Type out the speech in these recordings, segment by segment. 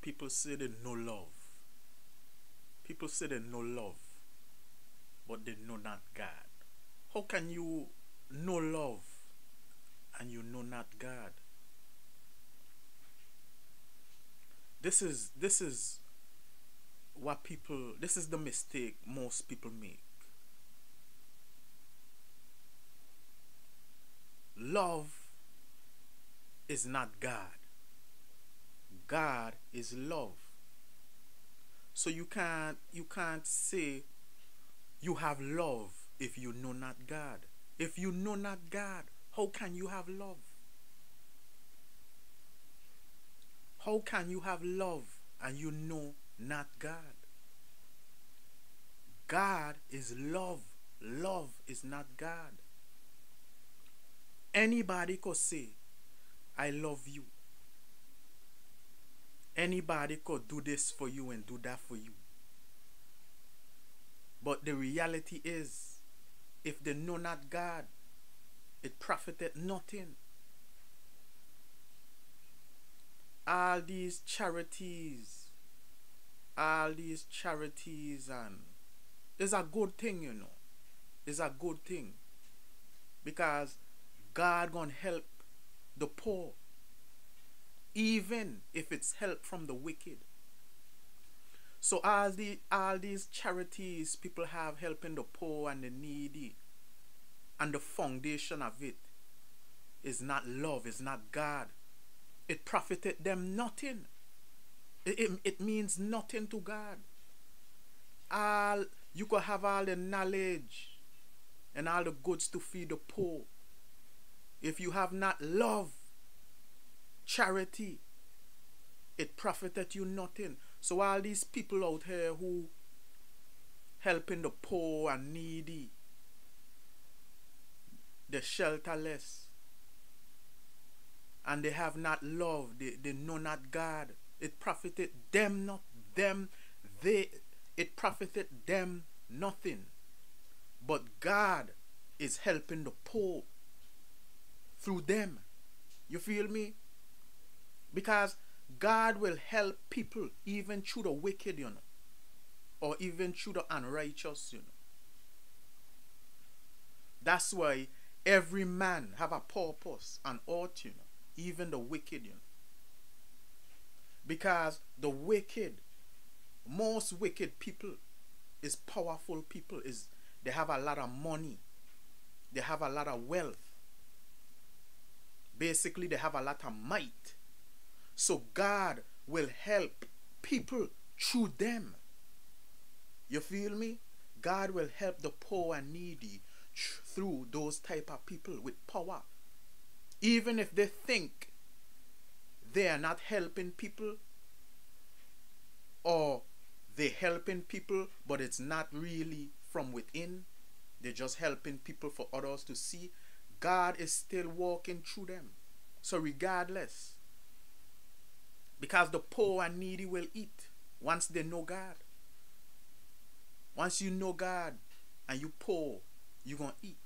People say they know love. People say they know love, but they know not God. How can you know love and you know not God? This is what people, this is the mistake most people make. Love is not God. God is love. So you can't say you have love if you know not God. If you know not God, how can you have love? How can you have love and you know not God? God is love. Love is not God. Anybody could say, I love you. Anybody could do this for you and do that for you. But the reality is, if they know not God, it profited nothing. All these charities, and it's a good thing, you know. It's a good thing. Because God gonna help the poor, even if it's help from the wicked. So all these charities people have helping the poor and the needy, and the foundation of it is not love, is not God. It profited them nothing. It means nothing to God. All you could have all the knowledge and all the goods to feed the poor. If you have not love, charity, it profited you nothing. So all these people out here who helping the poor and needy, the shelterless, and they have not love, they know not God, it profited them not them they it profited them nothing. But God is helping the poor through them. You feel me? Because God will help people even through the wicked, you know, or even through the unrighteous, you know. That's why every man have a purpose and ought, you know, even the wicked, you know. Because the wicked, most wicked people is powerful people, is they have a lot of money, they have a lot of wealth. Basically, they have a lot of might. So God will help people through them. You feel me? God will help the poor and needy through those type of people with power. Even if they think they are not helping people, or they helping people but it's not really from within, they're just helping people for others to see, God is still walking through them. So regardless, because the poor and needy will eat once they know God. Once you know God and you poor, you're gonna eat.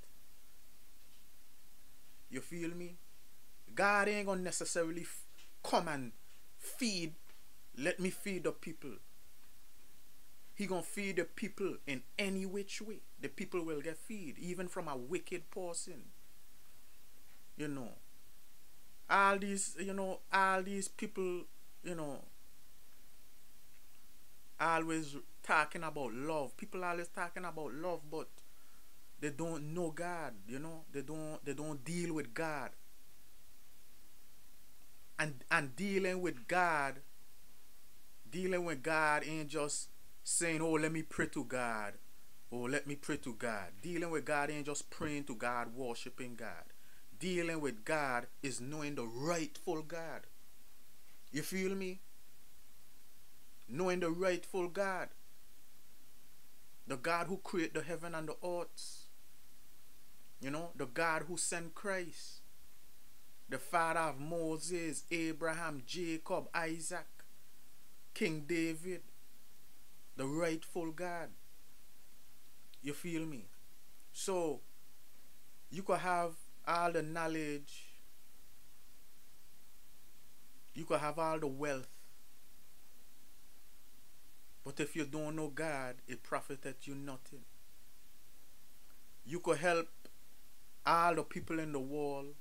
You feel me? God ain't gonna necessarily come and feed, let me feed the people. He gonna feed the people in any which way. The people will get feed, even from a wicked person. You know, all these people, you know, always talking about love. People always talking about love, but they don't know God, you know. They don't deal with God. And dealing with God ain't just saying, oh, let me pray to God. Oh, let me pray to God. Dealing with God ain't just praying to God, worshiping God. Dealing with God is knowing the rightful God. You feel me? Knowing the rightful God. The God who created the heaven and the earth. You know, the God who sent Christ. The father of Moses, Abraham, Jacob, Isaac, King David. The rightful God. You feel me? So, you could have all the knowledge. You could have all the wealth. But if you don't know God, it profiteth you nothing. You could help all the people in the world.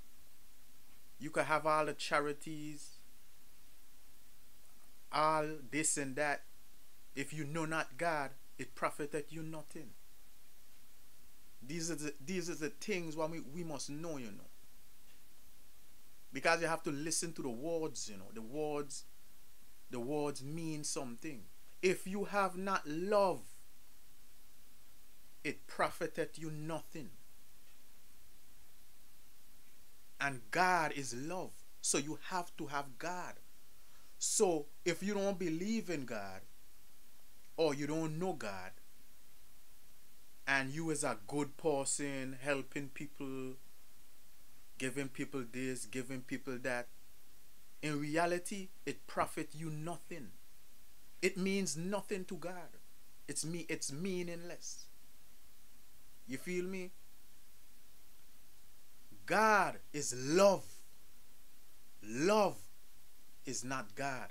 You could have all the charities, all this and that. If you know not God, it profiteth you nothing. These are the things what we must know, because you have to listen to the words, the words mean something. If you have not love, it profiteth you nothing. And God is love, so you have to have God. So if you don't believe in God, or you don't know God, and you as a good person helping people, giving people this, giving people that, in reality it profit you nothing. It means nothing to God. It's meaningless. You feel me? God is love. Love is not God.